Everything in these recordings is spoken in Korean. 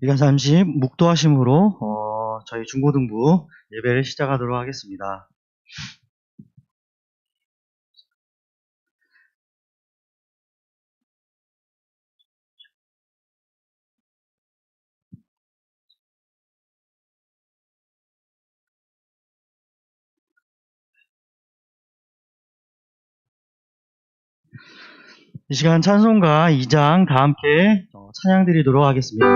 우리가 잠시 묵도하심으로 저희 중고등부 예배를 시작하도록 하겠습니다. 이 시간 찬송가 2장 다 함께 찬양 드리도록 하겠습니다.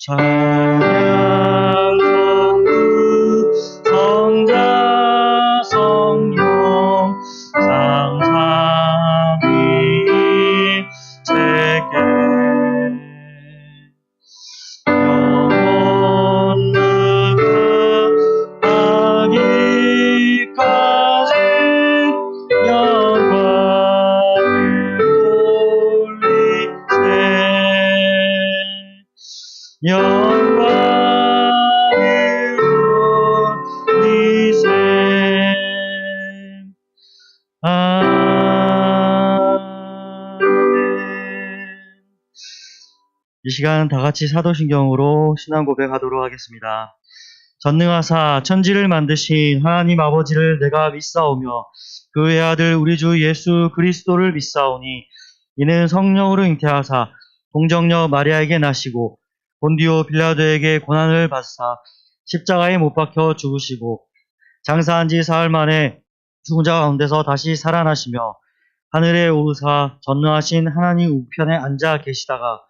찬양 성부 성자 성령 상삼위 제게 영원 무궁하기까지 영광을 돌리세 영광을 돌리세 이 시간 다 같이 사도신경으로 신앙 고백하도록 하겠습니다. 전능하사 천지를 만드신 하나님 아버지를 내가 믿사오며 그 외아들 우리 주 예수 그리스도를 믿사오니 이는 성령으로 잉태하사 동정녀 마리아에게 나시고 본디오 빌라도에게 고난을 받사 십자가에 못 박혀 죽으시고 장사한 지 사흘 만에 죽은 자 가운데서 다시 살아나시며 하늘에 오르사 전능하신 하나님 우편에 앉아 계시다가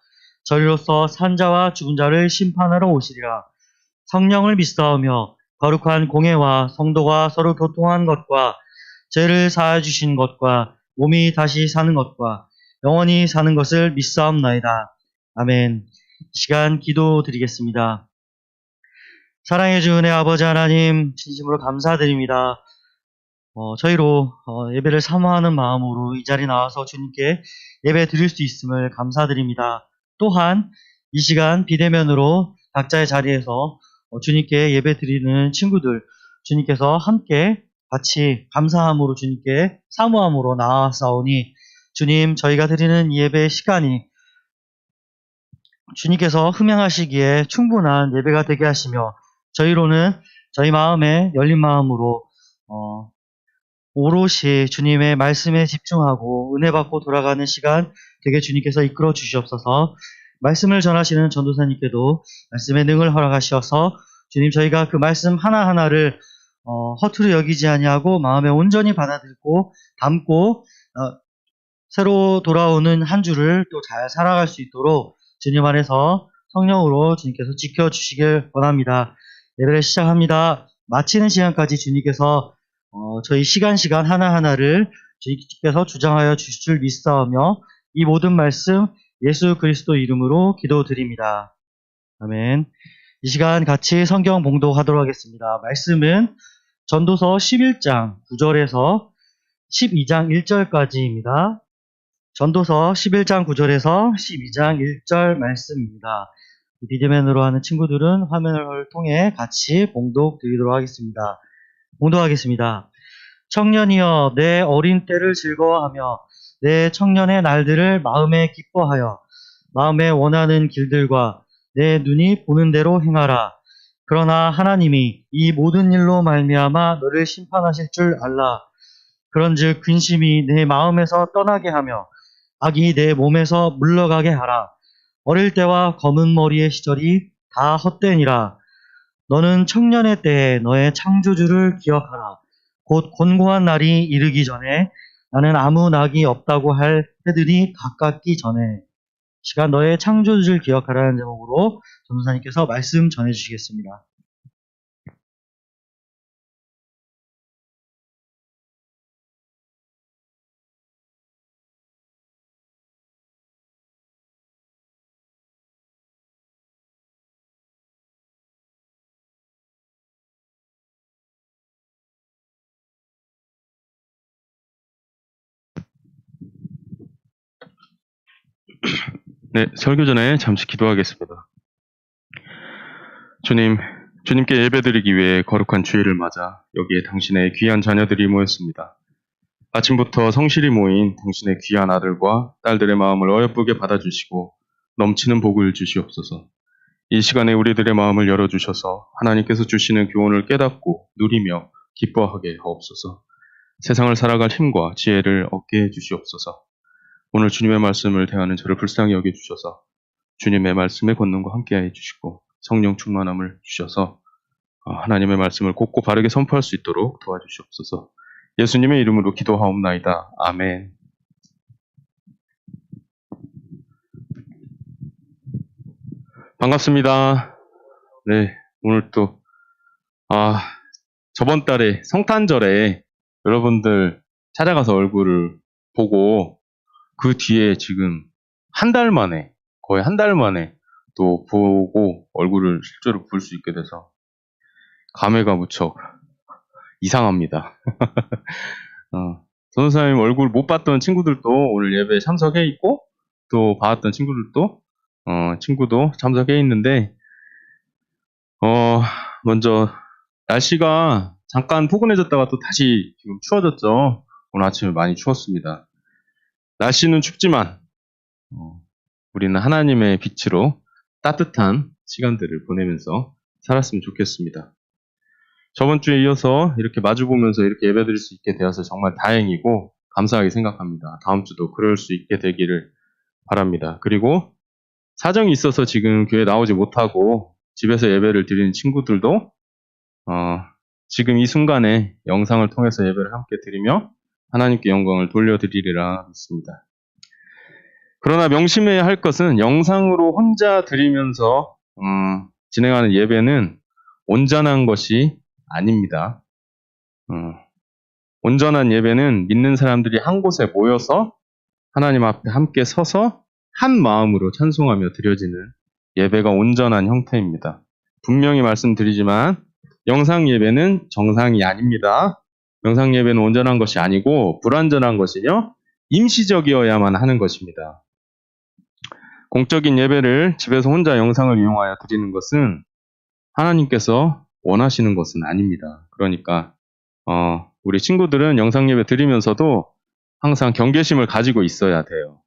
저리로서 산자와 죽은 자를 심판하러 오시리라. 성령을 믿사오며 거룩한 공회와 성도가 서로 교통한 것과 죄를 사하여 주신 것과 몸이 다시 사는 것과 영원히 사는 것을 믿사옵나이다. 아멘. 이 시간 기도드리겠습니다. 사랑해 주는 은혜 아버지 하나님 진심으로 감사드립니다. 저희로 예배를 사모하는 마음으로 이 자리에 나와서 주님께 예배 드릴 수 있음을 감사드립니다. 또한 이 시간 비대면으로 각자의 자리에서 주님께 예배 드리는 친구들, 주님께서 함께 같이 감사함으로 주님께 사모함으로 나아싸우니 주님 저희가 드리는 예배 시간이 주님께서 흠양하시기에 충분한 예배가 되게 하시며 저희로는 저희 마음에 열린 마음으로 오롯이 주님의 말씀에 집중하고 은혜 받고 돌아가는 시간 되게 주님께서 이끌어 주시옵소서. 말씀을 전하시는 전도사님께도 말씀의 능을 허락하셔서 주님 저희가 그 말씀 하나하나를 허투루 여기지 아니하고 마음에 온전히 받아들고 담고 새로 돌아오는 한 주를 또 잘 살아갈 수 있도록 주님 안에서 성령으로 주님께서 지켜주시길 원합니다. 예배를 시작합니다. 마치는 시간까지 주님께서 저희 시간 하나하나를 주님께서 주장하여 주실 줄 믿사오며 이 모든 말씀 예수 그리스도 이름으로 기도드립니다. 아멘. 이 시간 같이 성경 봉독하도록 하겠습니다. 말씀은 전도서 11장 9절에서 12장 1절까지입니다. 전도서 11장 9절에서 12장 1절 말씀입니다. 비대면으로 하는 친구들은 화면을 통해 같이 봉독 드리도록 하겠습니다. 봉독하겠습니다. 청년이여 내 어린 때를 즐거워하며 내 청년의 날들을 마음에 기뻐하여 마음에 원하는 길들과 내 눈이 보는 대로 행하라. 그러나 하나님이 이 모든 일로 말미암아 너를 심판하실 줄 알라. 그런즉 근심이 내 마음에서 떠나게 하며 악이 내 몸에서 물러가게 하라. 어릴 때와 검은 머리의 시절이 다 헛되니라. 너는 청년의 때에 너의 창조주를 기억하라. 곧 곤고한 날이 이르기 전에 나는 아무 낙이 없다고 할 해들이 가깝기 전에 시간 너의 창조주를 기억하라는 제목으로 전도사님께서 말씀 전해주시겠습니다. 네, 설교 전에 잠시 기도하겠습니다. 주님께 예배드리기 위해 거룩한 주일을 맞아 여기에 당신의 귀한 자녀들이 모였습니다. 아침부터 성실히 모인 당신의 귀한 아들과 딸들의 마음을 어여쁘게 받아주시고 넘치는 복을 주시옵소서. 이 시간에 우리들의 마음을 열어주셔서 하나님께서 주시는 교훈을 깨닫고 누리며 기뻐하게 하옵소서. 세상을 살아갈 힘과 지혜를 얻게 해주시옵소서. 오늘 주님의 말씀을 대하는 저를 불쌍히 여겨주셔서 주님의 말씀의 권능과 함께해 주시고 성령 충만함을 주셔서 하나님의 말씀을 곧고 바르게 선포할 수 있도록 도와주시옵소서. 예수님의 이름으로 기도하옵나이다. 아멘. 반갑습니다. 네, 오늘 또 저번 달에 성탄절에 여러분들 찾아가서 얼굴을 보고 그 뒤에 지금 거의 한 달 만에 또 보고 얼굴을 실제로 볼 수 있게 돼서 감회가 무척 이상합니다. 전도사님 얼굴 못 봤던 친구들도 오늘 예배에 참석해 있고 또 봤던 친구들도 친구도 참석해 있는데 먼저 날씨가 잠깐 포근해졌다가 또 다시 지금 추워졌죠. 오늘 아침에 많이 추웠습니다. 날씨는 춥지만 우리는 하나님의 빛으로 따뜻한 시간들을 보내면서 살았으면 좋겠습니다. 저번 주에 이어서 이렇게 마주보면서 이렇게 예배드릴 수 있게 되어서 정말 다행이고 감사하게 생각합니다. 다음 주도 그럴 수 있게 되기를 바랍니다. 그리고 사정이 있어서 지금 교회 나오지 못하고 집에서 예배를 드리는 친구들도 지금 이 순간에 영상을 통해서 예배를 함께 드리며 하나님께 영광을 돌려드리리라 믿습니다. 그러나 명심해야 할 것은 영상으로 혼자 드리면서 진행하는 예배는 온전한 것이 아닙니다. 온전한 예배는 믿는 사람들이 한 곳에 모여서 하나님 앞에 함께 서서 한 마음으로 찬송하며 드려지는 예배가 온전한 형태입니다. 분명히 말씀드리지만 영상 예배는 정상이 아닙니다. 영상 예배는 온전한 것이 아니고 불완전한 것이며 임시적이어야만 하는 것입니다. 공적인 예배를 집에서 혼자 영상을 이용하여 드리는 것은 하나님께서 원하시는 것은 아닙니다. 그러니까 우리 친구들은 영상 예배 드리면서도 항상 경계심을 가지고 있어야 돼요.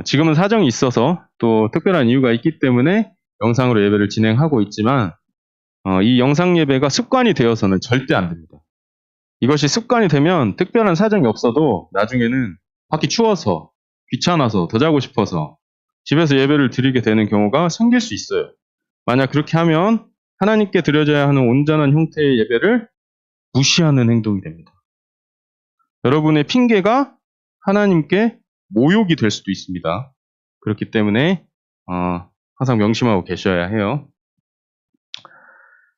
지금은 사정이 있어서 또 특별한 이유가 있기 때문에 영상으로 예배를 진행하고 있지만 이 영상 예배가 습관이 되어서는 절대 안 됩니다. 이것이 습관이 되면 특별한 사정이 없어도 나중에는 밖이 추워서 귀찮아서 더 자고 싶어서 집에서 예배를 드리게 되는 경우가 생길 수 있어요. 만약 그렇게 하면 하나님께 드려져야 하는 온전한 형태의 예배를 무시하는 행동이 됩니다. 여러분의 핑계가 하나님께 모욕이 될 수도 있습니다. 그렇기 때문에 항상 명심하고 계셔야 해요.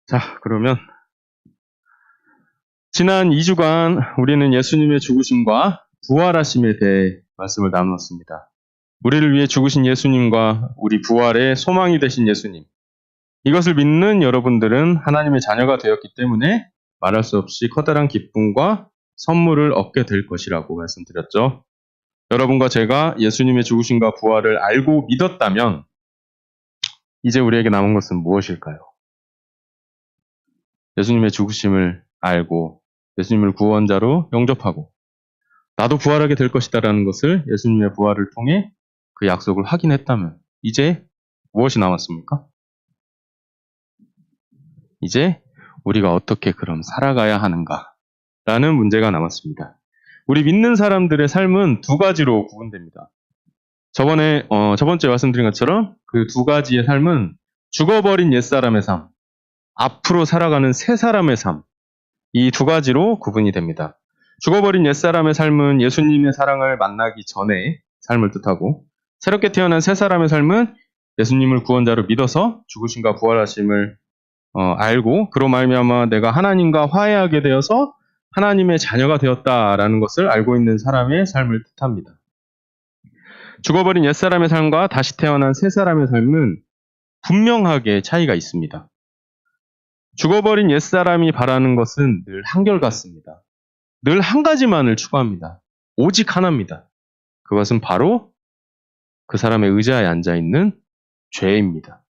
자, 그러면 지난 2주간 우리는 예수님의 죽으심과 부활하심에 대해 말씀을 나누었습니다. 우리를 위해 죽으신 예수님과 우리 부활의 소망이 되신 예수님, 이것을 믿는 여러분들은 하나님의 자녀가 되었기 때문에 말할 수 없이 커다란 기쁨과 선물을 얻게 될 것이라고 말씀드렸죠. 여러분과 제가 예수님의 죽으심과 부활을 알고 믿었다면 이제 우리에게 남은 것은 무엇일까요? 예수님의 죽으심을 알고 예수님을 구원자로 영접하고 나도 부활하게 될 것이다라는 것을 예수님의 부활을 통해 그 약속을 확인했다면 이제 무엇이 남았습니까? 이제 우리가 어떻게 그럼 살아가야 하는가라는 문제가 남았습니다. 우리 믿는 사람들의 삶은 두 가지로 구분됩니다. 저번 주에 말씀드린 것처럼 그 두 가지의 삶은 죽어버린 옛사람의 삶, 앞으로 살아가는 새 사람의 삶, 이 두 가지로 구분이 됩니다. 죽어버린 옛사람의 삶은 예수님의 사랑을 만나기 전에 삶을 뜻하고 새롭게 태어난 새 사람의 삶은 예수님을 구원자로 믿어서 죽으심과 부활하심을 알고 그로 말미암아 내가 하나님과 화해하게 되어서 하나님의 자녀가 되었다라는 것을 알고 있는 사람의 삶을 뜻합니다. 죽어버린 옛사람의 삶과 다시 태어난 새 사람의 삶은 분명하게 차이가 있습니다. 죽어버린 옛사람이 바라는 것은 늘 한결같습니다. 늘 한 가지만을 추구합니다. 오직 하나입니다. 그것은 바로 그 사람의 의자에 앉아 있는 죄입니다.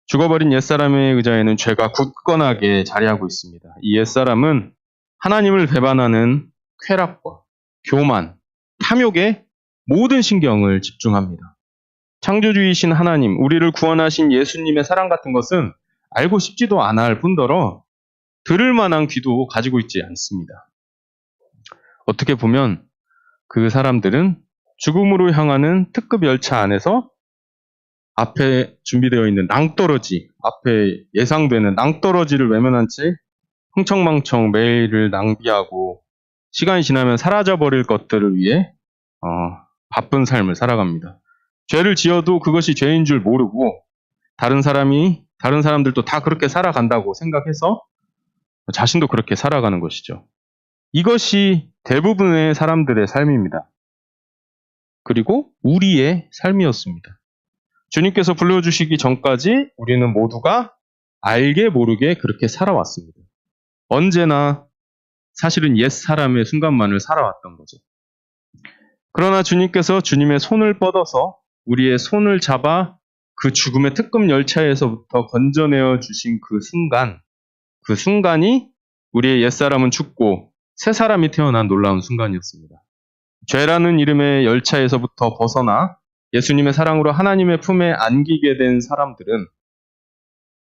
죽어버린 옛사람의 의자에는 죄가 굳건하게 자리하고 있습니다. 이 옛사람은 하나님을 배반하는 쾌락과 교만, 탐욕에 모든 신경을 집중합니다. 창조주이신 하나님, 우리를 구원하신 예수님의 사랑 같은 것은 알고 싶지도 않아 할 뿐더러 들을 만한 귀도 가지고 있지 않습니다. 어떻게 보면 그 사람들은 죽음으로 향하는 특급 열차 안에서 앞에 준비되어 있는 낭떠러지, 앞에 예상되는 낭떠러지를 외면한 채 흥청망청 매일을 낭비하고 시간이 지나면 사라져버릴 것들을 위해 바쁜 삶을 살아갑니다. 죄를 지어도 그것이 죄인 줄 모르고 다른 사람들도 다 그렇게 살아간다고 생각해서 자신도 그렇게 살아가는 것이죠. 이것이 대부분의 사람들의 삶입니다. 그리고 우리의 삶이었습니다. 주님께서 불러주시기 전까지 우리는 모두가 알게 모르게 그렇게 살아왔습니다. 언제나 사실은 옛사람의 순간만을 살아왔던 거죠. 그러나 주님께서 주님의 손을 뻗어서 우리의 손을 잡아 그 죽음의 특급 열차에서부터 건져내어 주신 그 순간이 우리의 옛사람은 죽고 새 사람이 태어난 놀라운 순간이었습니다. 죄라는 이름의 열차에서부터 벗어나 예수님의 사랑으로 하나님의 품에 안기게 된 사람들은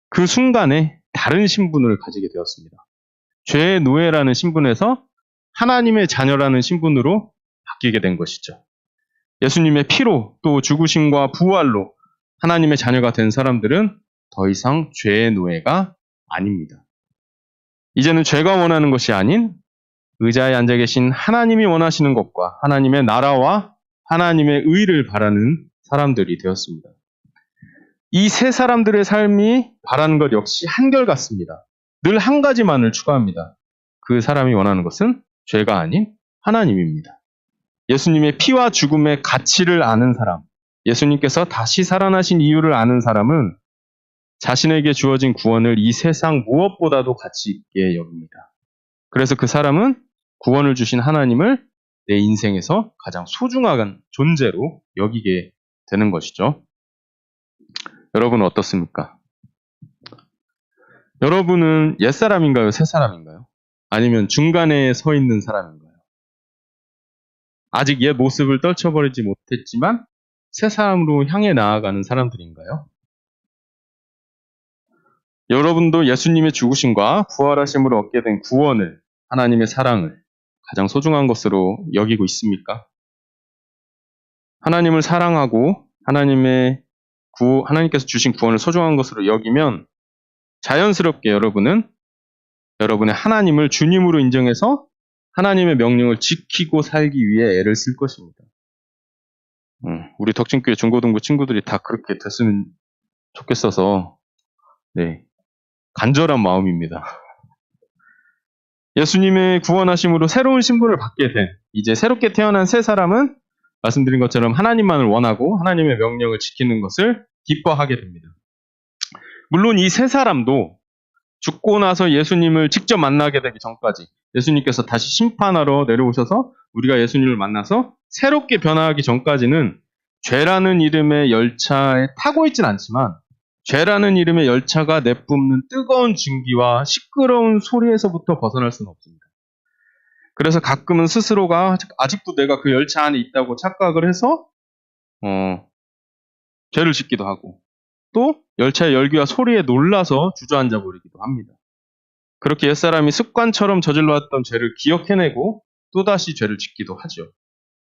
그 순간에 다른 신분을 가지게 되었습니다. 죄의 노예라는 신분에서 하나님의 자녀라는 신분으로 바뀌게 된 것이죠. 예수님의 피로 또 죽으심과 부활로 하나님의 자녀가 된 사람들은 더 이상 죄의 노예가 아닙니다. 이제는 죄가 원하는 것이 아닌 의자에 앉아 계신 하나님이 원하시는 것과 하나님의 나라와 하나님의 의를 바라는 사람들이 되었습니다. 이 세 사람들의 삶이 바라는 것 역시 한결같습니다. 늘 한 가지만을 추구합니다. 그 사람이 원하는 것은 죄가 아닌 하나님입니다. 예수님의 피와 죽음의 가치를 아는 사람, 예수님께서 다시 살아나신 이유를 아는 사람은 자신에게 주어진 구원을 이 세상 무엇보다도 가치 있게 여깁니다. 그래서 그 사람은 구원을 주신 하나님을 내 인생에서 가장 소중한 존재로 여기게 되는 것이죠. 여러분은 어떻습니까? 여러분은 옛사람인가요? 새사람인가요? 아니면 중간에 서 있는 사람인가요? 아직 옛 모습을 떨쳐버리지 못했지만 새사람으로 향해 나아가는 사람들인가요? 여러분도 예수님의 죽으심과 부활하심으로 얻게 된 구원을, 하나님의 사랑을 가장 소중한 것으로 여기고 있습니까? 하나님을 사랑하고 하나님께서 주신 구원을 소중한 것으로 여기면 자연스럽게 여러분은 여러분의 하나님을 주님으로 인정해서 하나님의 명령을 지키고 살기 위해 애를 쓸 것입니다. 우리 덕진교회 중고등부 친구들이 다 그렇게 됐으면 좋겠어서 간절한 마음입니다. 예수님의 구원하심으로 새로운 신분을 받게 된 이제 새롭게 태어난 새 사람은 말씀드린 것처럼 하나님만을 원하고 하나님의 명령을 지키는 것을 기뻐하게 됩니다. 물론 이 새 사람도 죽고 나서 예수님을 직접 만나게 되기 전까지 예수님께서 다시 심판하러 내려오셔서 우리가 예수님을 만나서 새롭게 변화하기 전까지는 죄라는 이름의 열차에 타고 있진 않지만 죄라는 이름의 열차가 내뿜는 뜨거운 증기와 시끄러운 소리에서부터 벗어날 수는 없습니다. 그래서 가끔은 스스로가 아직도 내가 그 열차 안에 있다고 착각을 해서 죄를 짓기도 하고 또 열차의 열기와 소리에 놀라서 주저앉아 버리기도 합니다. 그렇게 옛사람이 습관처럼 저질러왔던 죄를 기억해내고 또다시 죄를 짓기도 하죠.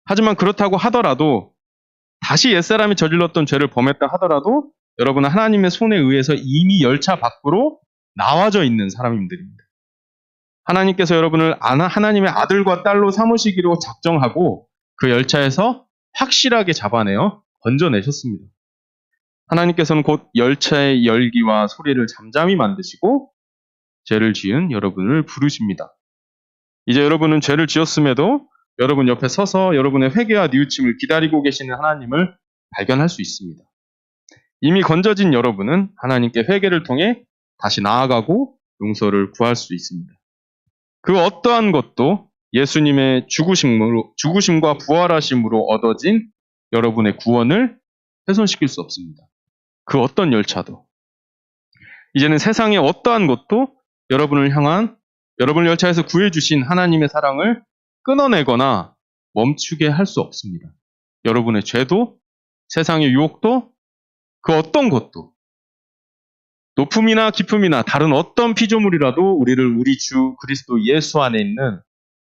하지만 그렇다고 하더라도 다시 옛사람이 저질렀던 죄를 범했다 하더라도 여러분은 하나님의 손에 의해서 이미 열차 밖으로 나와져 있는 사람들입니다. 하나님께서 여러분을 하나님의 아들과 딸로 삼으시기로 작정하고 그 열차에서 확실하게 잡아내어 건져내셨습니다. 하나님께서는 곧 열차의 열기와 소리를 잠잠히 만드시고 죄를 지은 여러분을 부르십니다. 이제 여러분은 죄를 지었음에도 여러분 옆에 서서 여러분의 회개와 뉘우침을 기다리고 계시는 하나님을 발견할 수 있습니다. 이미 건져진 여러분은 하나님께 회개를 통해 다시 나아가고 용서를 구할 수 있습니다. 그 어떠한 것도 예수님의 죽으심과 부활하심으로 얻어진 여러분의 구원을 훼손시킬 수 없습니다. 그 어떤 열차도. 이제는 세상의 어떠한 것도 여러분을 향한, 여러분을 열차에서 구해주신 하나님의 사랑을 끊어내거나 멈추게 할 수 없습니다. 여러분의 죄도, 세상의 유혹도, 그 어떤 것도, 높음이나 깊음이나 다른 어떤 피조물이라도 우리를 우리 주 그리스도 예수 안에 있는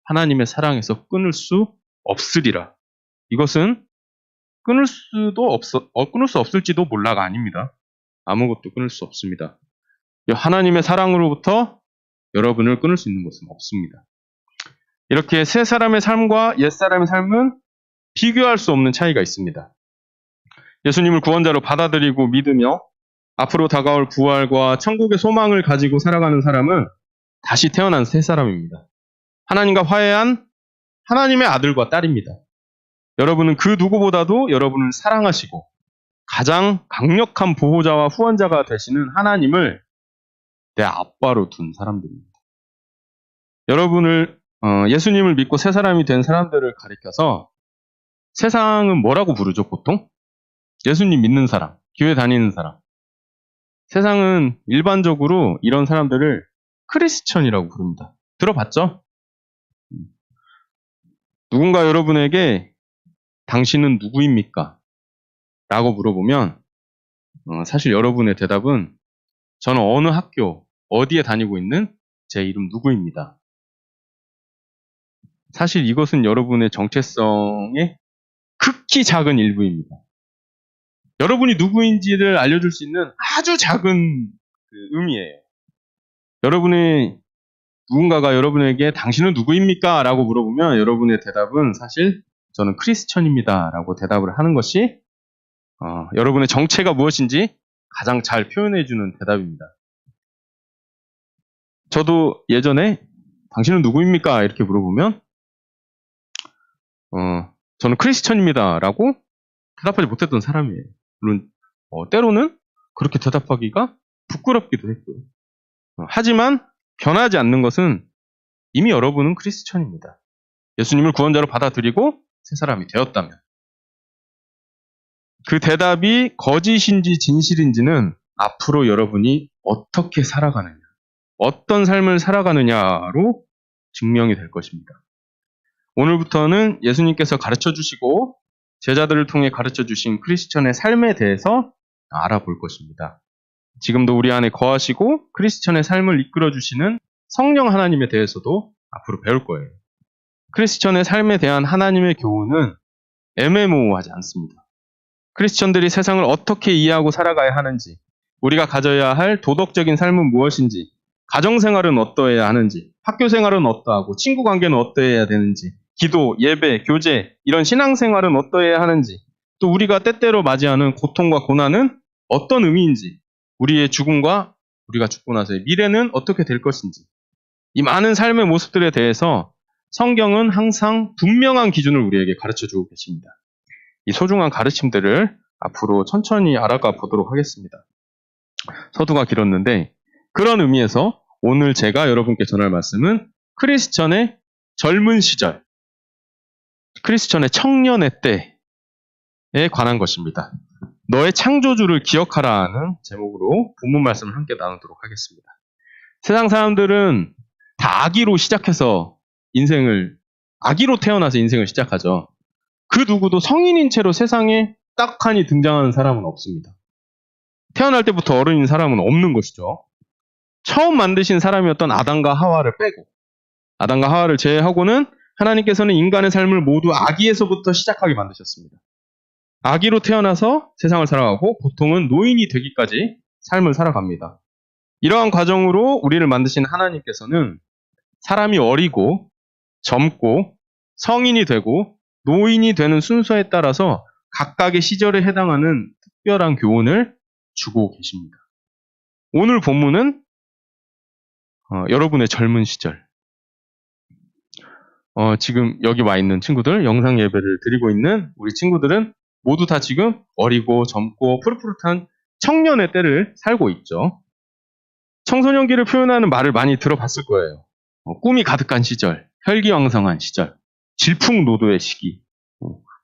하나님의 사랑에서 끊을 수 없으리라. 이것은 끊을 수 없을지도 몰라가 아닙니다. 아무것도 끊을 수 없습니다. 하나님의 사랑으로부터 여러분을 끊을 수 있는 것은 없습니다. 이렇게 새 사람의 삶과 옛 사람의 삶은 비교할 수 없는 차이가 있습니다. 예수님을 구원자로 받아들이고 믿으며 앞으로 다가올 부활과 천국의 소망을 가지고 살아가는 사람은 다시 태어난 새 사람입니다. 하나님과 화해한 하나님의 아들과 딸입니다. 여러분은 그 누구보다도 여러분을 사랑하시고 가장 강력한 보호자와 후원자가 되시는 하나님을 내 아빠로 둔 사람들입니다. 여러분을 예수님을 믿고 새 사람이 된 사람들을 가리켜서 세상은 뭐라고 부르죠, 보통? 예수님 믿는 사람, 교회 다니는 사람. 세상은 일반적으로 이런 사람들을 크리스천이라고 부릅니다. 들어봤죠? 누군가 여러분에게 당신은 누구입니까? 라고 물어보면 사실 여러분의 대답은 저는 어느 학교, 어디에 다니고 있는 제 이름 누구입니다. 사실 이것은 여러분의 정체성의 극히 작은 일부입니다. 여러분이 누구인지를 알려줄 수 있는 아주 작은 의미예요. 누군가가 여러분에게 당신은 누구입니까? 라고 물어보면 여러분의 대답은 사실 저는 크리스천입니다. 라고 대답을 하는 것이 여러분의 정체가 무엇인지 가장 잘 표현해주는 대답입니다. 저도 예전에 당신은 누구입니까? 이렇게 물어보면 저는 크리스천입니다. 라고 대답하지 못했던 사람이에요. 물론 때로는 그렇게 대답하기가 부끄럽기도 했고요. 하지만 변하지 않는 것은 이미 여러분은 크리스천입니다. 예수님을 구원자로 받아들이고 새 사람이 되었다면. 그 대답이 거짓인지 진실인지는 앞으로 여러분이 어떻게 살아가느냐, 어떤 삶을 살아가느냐로 증명이 될 것입니다. 오늘부터는 예수님께서 가르쳐 주시고 제자들을 통해 가르쳐 주신 크리스천의 삶에 대해서 알아볼 것입니다. 지금도 우리 안에 거하시고 크리스천의 삶을 이끌어 주시는 성령 하나님에 대해서도 앞으로 배울 거예요. 크리스천의 삶에 대한 하나님의 교훈은 애매모호하지 않습니다. 크리스천들이 세상을 어떻게 이해하고 살아가야 하는지, 우리가 가져야 할 도덕적인 삶은 무엇인지, 가정생활은 어떠해야 하는지, 학교생활은 어떠하고, 친구관계는 어떠해야 되는지, 기도, 예배, 교제, 이런 신앙생활은 어떠해야 하는지, 또 우리가 때때로 맞이하는 고통과 고난은 어떤 의미인지, 우리의 죽음과 우리가 죽고 나서의 미래는 어떻게 될 것인지, 이 많은 삶의 모습들에 대해서 성경은 항상 분명한 기준을 우리에게 가르쳐주고 계십니다. 이 소중한 가르침들을 앞으로 천천히 알아가 보도록 하겠습니다. 서두가 길었는데 그런 의미에서 오늘 제가 여러분께 전할 말씀은 크리스천의 젊은 시절, 크리스천의 청년의 때에 관한 것입니다. 너의 창조주를 기억하라는 제목으로 본문 말씀을 함께 나누도록 하겠습니다. 세상 사람들은 다 아기로 시작해서 아기로 태어나서 인생을 시작하죠. 그 누구도 성인인 채로 세상에 딱하니 등장하는 사람은 없습니다. 태어날 때부터 어른인 사람은 없는 것이죠. 처음 만드신 사람이었던 아담과 하와를 빼고, 아담과 하와를 제외하고는 하나님께서는 인간의 삶을 모두 아기에서부터 시작하게 만드셨습니다. 아기로 태어나서 세상을 살아가고 보통은 노인이 되기까지 삶을 살아갑니다. 이러한 과정으로 우리를 만드신 하나님께서는 사람이 어리고 젊고 성인이 되고 노인이 되는 순서에 따라서 각각의 시절에 해당하는 특별한 교훈을 주고 계십니다. 오늘 본문은 여러분의 젊은 시절, 지금 여기 와 있는 친구들, 영상 예배를 드리고 있는 우리 친구들은 모두 다 지금 어리고 젊고 푸릇푸릇한 청년의 때를 살고 있죠. 청소년기를 표현하는 말을 많이 들어봤을 거예요. 꿈이 가득한 시절, 혈기왕성한 시절, 질풍노도의 시기,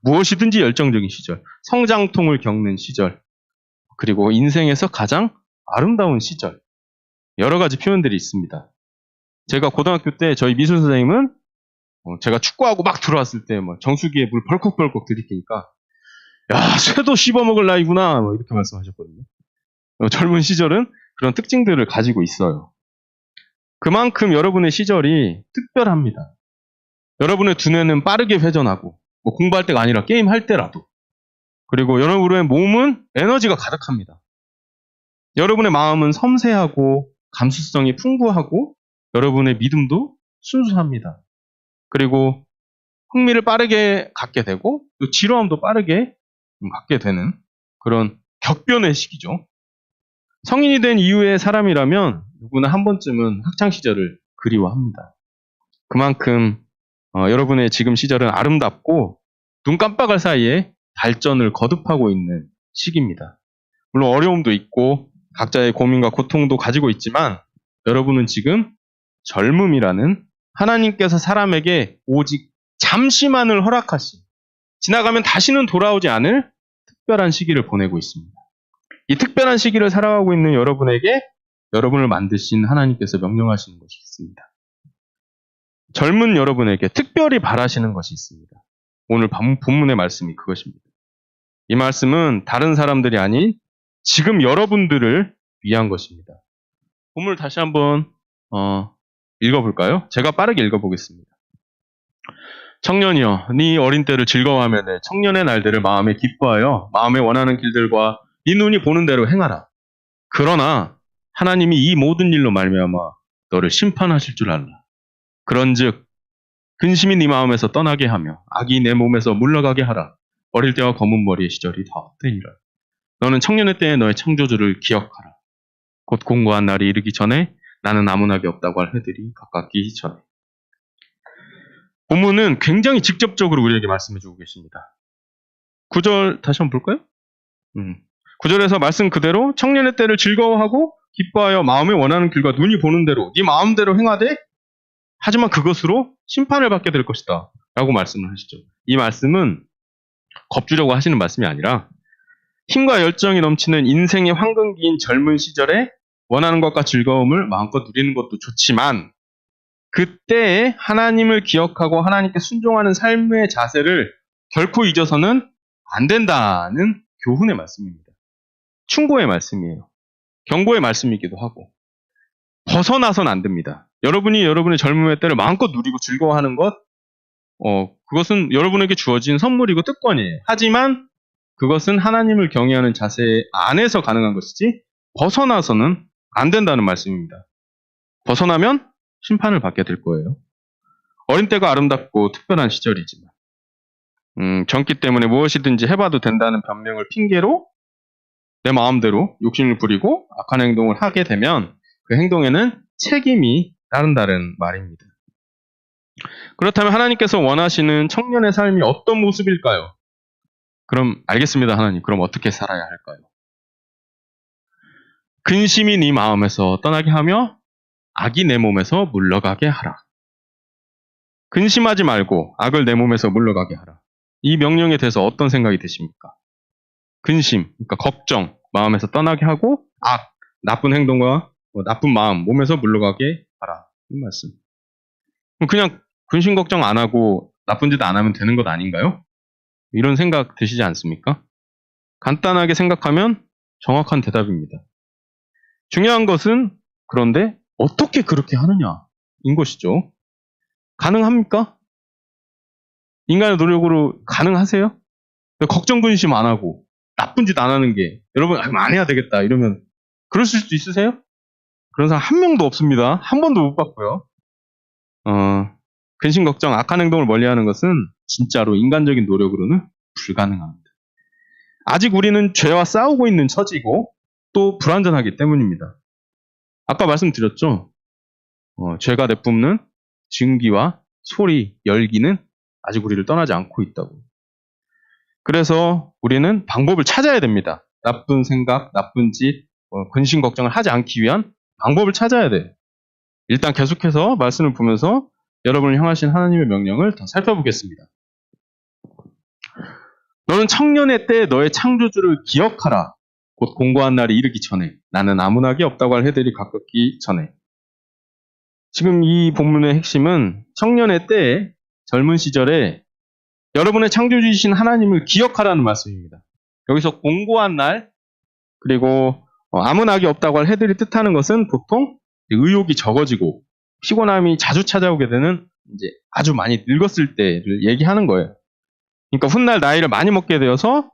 무엇이든지 열정적인 시절, 성장통을 겪는 시절, 그리고 인생에서 가장 아름다운 시절. 여러 가지 표현들이 있습니다. 제가 고등학교 때 저희 미술 선생님은 제가 축구하고 막 들어왔을 때 정수기에 물 벌컥벌컥 들이키니까 야, 쇠도 씹어먹을 나이구나 이렇게 말씀하셨거든요. 젊은 시절은 그런 특징들을 가지고 있어요. 그만큼 여러분의 시절이 특별합니다. 여러분의 두뇌는 빠르게 회전하고 공부할 때가 아니라 게임할 때라도, 그리고 여러분의 몸은 에너지가 가득합니다. 여러분의 마음은 섬세하고 감수성이 풍부하고 여러분의 믿음도 순수합니다. 그리고 흥미를 빠르게 갖게 되고 또 지루함도 빠르게 갖게 되는 그런 격변의 시기죠. 성인이 된 이후의 사람이라면 누구나 한 번쯤은 학창시절을 그리워합니다. 그만큼 여러분의 지금 시절은 아름답고 눈 깜빡할 사이에 발전을 거듭하고 있는 시기입니다. 물론 어려움도 있고 각자의 고민과 고통도 가지고 있지만 여러분은 지금 젊음이라는 하나님께서 사람에게 오직 잠시만을 허락하신, 지나가면 다시는 돌아오지 않을 특별한 시기를 보내고 있습니다. 이 특별한 시기를 살아가고 있는 여러분에게 여러분을 만드신 하나님께서 명령하시는 것이 있습니다. 젊은 여러분에게 특별히 바라시는 것이 있습니다. 오늘 본문의 말씀이 그것입니다. 이 말씀은 다른 사람들이 아닌 지금 여러분들을 위한 것입니다. 본문을 다시 한번 읽어볼까요? 제가 빠르게 읽어보겠습니다. 청년이여, 네 어린 때를 즐거워하며 내 청년의 날들을 마음에 기뻐하여 마음에 원하는 길들과 네 눈이 보는 대로 행하라. 그러나 하나님이 이 모든 일로 말미암아 너를 심판하실 줄 알라. 그런즉 근심이 네 마음에서 떠나게 하며 악이 내 몸에서 물러가게 하라. 어릴 때와 검은 머리의 시절이 다 헛되니라. 너는 청년의 때에 너의 창조주를 기억하라. 곧 공고한 날이 이르기 전에 나는 아무나게 없다고 할 해들이 가깝기 전에. 본문은 굉장히 직접적으로 우리에게 말씀해주고 계십니다. 9절 다시 한번 볼까요? 9절에서 말씀 그대로 청년의 때를 즐거워하고 기뻐하여 마음에 원하는 길과 눈이 보는 대로 네 마음대로 행하되 하지만 그것으로 심판을 받게 될 것이다 라고 말씀을 하시죠. 이 말씀은 겁주려고 하시는 말씀이 아니라 힘과 열정이 넘치는 인생의 황금기인 젊은 시절에 원하는 것과 즐거움을 마음껏 누리는 것도 좋지만 그때에 하나님을 기억하고 하나님께 순종하는 삶의 자세를 결코 잊어서는 안 된다는 교훈의 말씀입니다. 충고의 말씀이에요. 경고의 말씀이기도 하고 벗어나서는 안 됩니다. 여러분이 여러분의 젊음의 때를 마음껏 누리고 즐거워하는 것, 그것은 여러분에게 주어진 선물이고 특권이에요. 하지만 그것은 하나님을 경외하는 자세 안에서 가능한 것이지 벗어나서는 안 된다는 말씀입니다. 벗어나면 심판을 받게 될 거예요. 어린 때가 아름답고 특별한 시절이지만 젊기 때문에 무엇이든지 해봐도 된다는 변명을 핑계로 내 마음대로 욕심을 부리고 악한 행동을 하게 되면 그 행동에는 책임이 따른다는 말입니다. 그렇다면 하나님께서 원하시는 청년의 삶이 어떤 모습일까요? 그럼 알겠습니다, 하나님. 그럼 어떻게 살아야 할까요? 근심이 네 마음에서 떠나게 하며 악이 내 몸에서 물러가게 하라. 근심하지 말고 악을 내 몸에서 물러가게 하라. 이 명령에 대해서 어떤 생각이 드십니까? 근심, 그러니까 걱정, 마음에서 떠나게 하고 악, 나쁜 행동과 나쁜 마음, 몸에서 물러가게 하라. 이 말씀. 그냥 근심 걱정 안 하고 나쁜 짓 안 하면 되는 것 아닌가요? 이런 생각 드시지 않습니까? 간단하게 생각하면 정확한 대답입니다. 중요한 것은 그런데 어떻게 그렇게 하느냐인 것이죠. 가능합니까? 인간의 노력으로 가능하세요? 걱정 근심 안 하고 나쁜 짓 안 하는 게 여러분 안 해야 되겠다 이러면 그러실 수도 있으세요? 그런 사람 한 명도 없습니다. 한 번도 못 봤고요. 근심 걱정 악한 행동을 멀리하는 것은 진짜로 인간적인 노력으로는 불가능합니다. 아직 우리는 죄와 싸우고 있는 처지고 또 불완전하기 때문입니다. 아까 말씀드렸죠. 죄가 내뿜는 증기와 소리, 열기는 아직 우리를 떠나지 않고 있다고. 그래서 우리는 방법을 찾아야 됩니다. 나쁜 생각, 나쁜 짓, 근심 걱정을 하지 않기 위한 방법을 찾아야 돼요. 일단 계속해서 말씀을 보면서 여러분을 향하신 하나님의 명령을 더 살펴보겠습니다. 너는 청년의 때에 너의 창조주를 기억하라. 곧 공고한 날이 이르기 전에 나는 아무나기 없다고 할 해들이 가깝기 전에. 지금 이 본문의 핵심은 청년의 때에 젊은 시절에 여러분의 창조주이신 하나님을 기억하라는 말씀입니다. 여기서 공고한 날 그리고 아무 낙이 없다고 할 해들이 뜻하는 것은 보통 의욕이 적어지고 피곤함이 자주 찾아오게 되는 이제 아주 많이 늙었을 때를 얘기하는 거예요. 그러니까 훗날 나이를 많이 먹게 되어서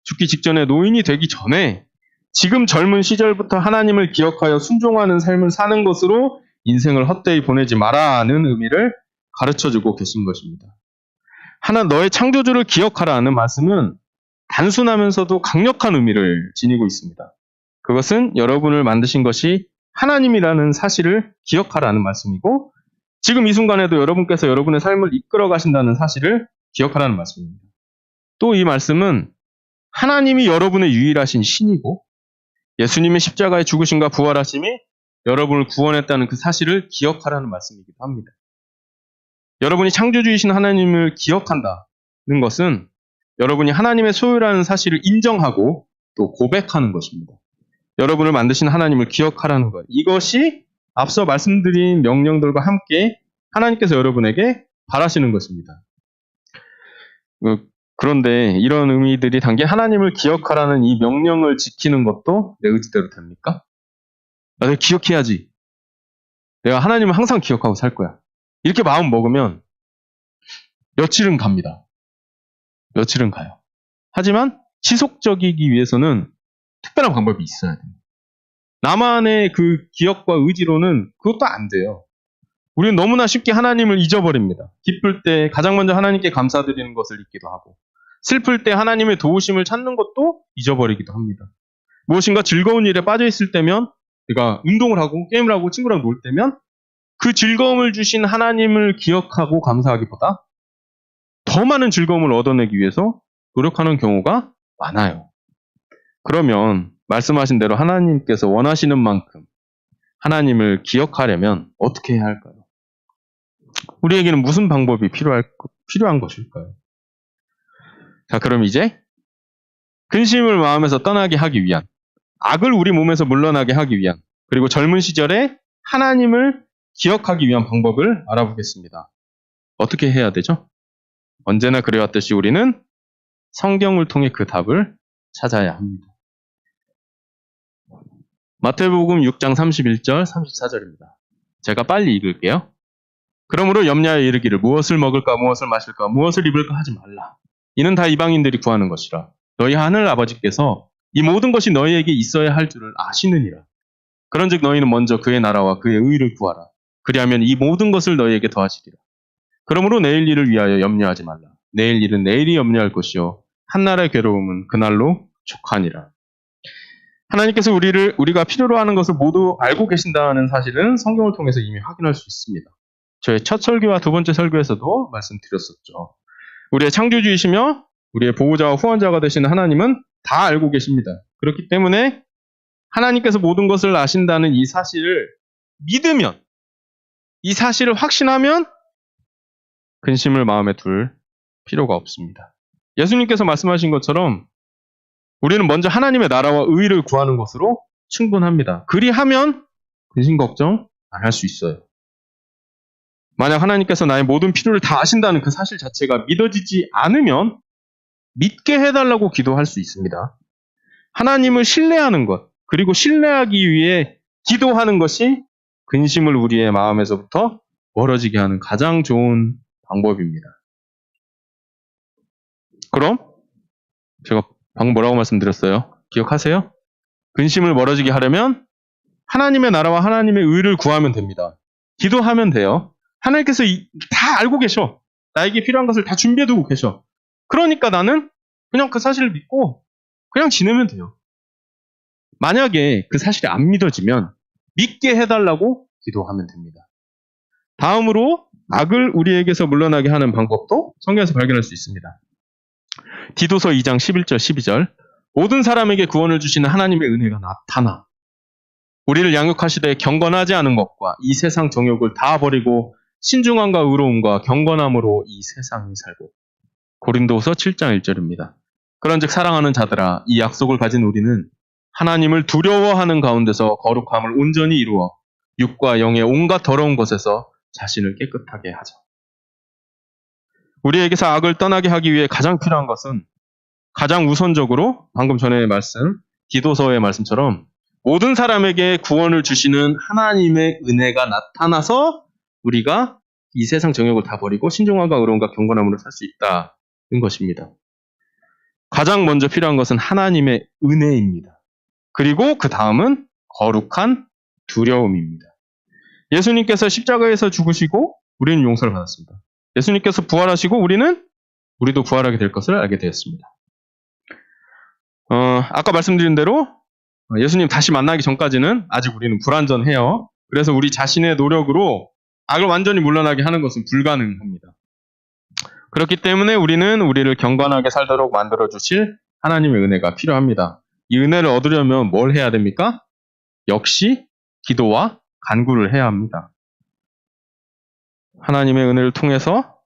죽기 직전에 노인이 되기 전에 지금 젊은 시절부터 하나님을 기억하여 순종하는 삶을 사는 것으로 인생을 헛되이 보내지 마라는 의미를 가르쳐주고 계신 것입니다. 너의 창조주를 기억하라는 말씀은 단순하면서도 강력한 의미를 지니고 있습니다. 그것은 여러분을 만드신 것이 하나님이라는 사실을 기억하라는 말씀이고 지금 이 순간에도 여러분께서 여러분의 삶을 이끌어 가신다는 사실을 기억하라는 말씀입니다. 또 이 말씀은 하나님이 여러분의 유일하신 신이고 예수님의 십자가의 죽으심과 부활하심이 여러분을 구원했다는 그 사실을 기억하라는 말씀이기도 합니다. 여러분이 창조주이신 하나님을 기억한다는 것은 여러분이 하나님의 소유라는 사실을 인정하고 또 고백하는 것입니다. 여러분을 만드신 하나님을 기억하라는 것. 이것이 앞서 말씀드린 명령들과 함께 하나님께서 여러분에게 바라시는 것입니다. 그런데 이런 의미들이 담긴 하나님을 기억하라는 이 명령을 지키는 것도 내 의지대로 됩니까? 내가 기억해야지. 내가 하나님을 항상 기억하고 살 거야. 이렇게 마음 먹으면 며칠은 갑니다. 며칠은 가요. 하지만 지속적이기 위해서는 특별한 방법이 있어야 돼요. 나만의 그 기억과 의지로는 그것도 안 돼요. 우리는 너무나 쉽게 하나님을 잊어버립니다. 기쁠 때 가장 먼저 하나님께 감사드리는 것을 잊기도 하고 슬플 때 하나님의 도우심을 찾는 것도 잊어버리기도 합니다. 무엇인가 즐거운 일에 빠져 있을 때면 내가 운동을 하고 게임을 하고 친구랑 놀 때면 그 즐거움을 주신 하나님을 기억하고 감사하기보다 더 많은 즐거움을 얻어내기 위해서 노력하는 경우가 많아요. 그러면 말씀하신 대로 하나님께서 원하시는 만큼 하나님을 기억하려면 어떻게 해야 할까요? 우리에게는 무슨 방법이 필요한 것일까요? 자, 그럼 이제 근심을 마음에서 떠나게 하기 위한, 악을 우리 몸에서 물러나게 하기 위한, 그리고 젊은 시절에 하나님을 기억하기 위한 방법을 알아보겠습니다. 어떻게 해야 되죠? 언제나 그래왔듯이 우리는 성경을 통해 그 답을 찾아야 합니다. 마태복음 6장 31절, 34절입니다. 제가 빨리 읽을게요. 그러므로 염려하여 이르기를 무엇을 먹을까, 무엇을 마실까, 무엇을 입을까 하지 말라. 이는 다 이방인들이 구하는 것이라. 너희 하늘 아버지께서 이 모든 것이 너희에게 있어야 할 줄을 아시느니라. 그런즉 너희는 먼저 그의 나라와 그의 의를 구하라. 그리하면 이 모든 것을 너희에게 더하시리라. 그러므로 내일 일을 위하여 염려하지 말라. 내일 일은 내일이 염려할 것이요 한날의 괴로움은 그날로 족하니라. 하나님께서 우리가 필요로 하는 것을 모두 알고 계신다는 사실은 성경을 통해서 이미 확인할 수 있습니다. 저의 첫 설교와 두 번째 설교에서도 말씀드렸었죠. 우리의 창조주이시며 우리의 보호자와 후원자가 되시는 하나님은 다 알고 계십니다. 그렇기 때문에 하나님께서 모든 것을 아신다는 이 사실을 믿으면, 이 사실을 확신하면 근심을 마음에 둘 필요가 없습니다. 예수님께서 말씀하신 것처럼 우리는 먼저 하나님의 나라와 의를 구하는 것으로 충분합니다. 그리하면 근심 걱정 안 할 수 있어요. 만약 하나님께서 나의 모든 필요를 다 아신다는 그 사실 자체가 믿어지지 않으면 믿게 해달라고 기도할 수 있습니다. 하나님을 신뢰하는 것, 그리고 신뢰하기 위해 기도하는 것이 근심을 우리의 마음에서부터 멀어지게 하는 가장 좋은 방법입니다. 그럼 제가 방금 뭐라고 말씀드렸어요? 기억하세요? 근심을 멀어지게 하려면 하나님의 나라와 하나님의 의를 구하면 됩니다. 기도하면 돼요. 하나님께서 다 알고 계셔. 나에게 필요한 것을 다 준비해두고 계셔. 그러니까 나는 그냥 그 사실을 믿고 그냥 지내면 돼요. 만약에 그 사실이 안 믿어지면 믿게 해달라고 기도하면 됩니다. 다음으로 악을 우리에게서 물러나게 하는 방법도 성경에서 발견할 수 있습니다. 디도서 2장 11절 12절 모든 사람에게 구원을 주시는 하나님의 은혜가 나타나 우리를 양육하시되 경건하지 않은 것과 이 세상 정욕을 다 버리고 신중함과 의로움과 경건함으로 이 세상을 살고. 고린도서 7장 1절입니다. 그런즉 사랑하는 자들아, 이 약속을 가진 우리는 하나님을 두려워하는 가운데서 거룩함을 온전히 이루어 육과 영의 온갖 더러운 것에서 자신을 깨끗하게 하자. 우리에게서 악을 떠나게 하기 위해 가장 필요한 것은 가장 우선적으로 방금 전에 말씀, 디도서의 말씀처럼 모든 사람에게 구원을 주시는 하나님의 은혜가 나타나서 우리가 이 세상 정욕을 다 버리고 신중함과 의로움과 경건함으로 살 수 있다는 것입니다. 가장 먼저 필요한 것은 하나님의 은혜입니다. 그리고 그 다음은 거룩한 두려움입니다. 예수님께서 십자가에서 죽으시고 우리는 용서를 받았습니다. 예수님께서 부활하시고 우리도 부활하게 될 것을 알게 되었습니다. 아까 말씀드린 대로 예수님 다시 만나기 전까지는 아직 우리는 불완전해요. 그래서 우리 자신의 노력으로 악을 완전히 물러나게 하는 것은 불가능합니다. 그렇기 때문에 우리는 우리를 경건하게 살도록 만들어주실 하나님의 은혜가 필요합니다. 이 은혜를 얻으려면 뭘 해야 됩니까? 역시 기도와 간구를 해야 합니다. 하나님의 은혜를 통해서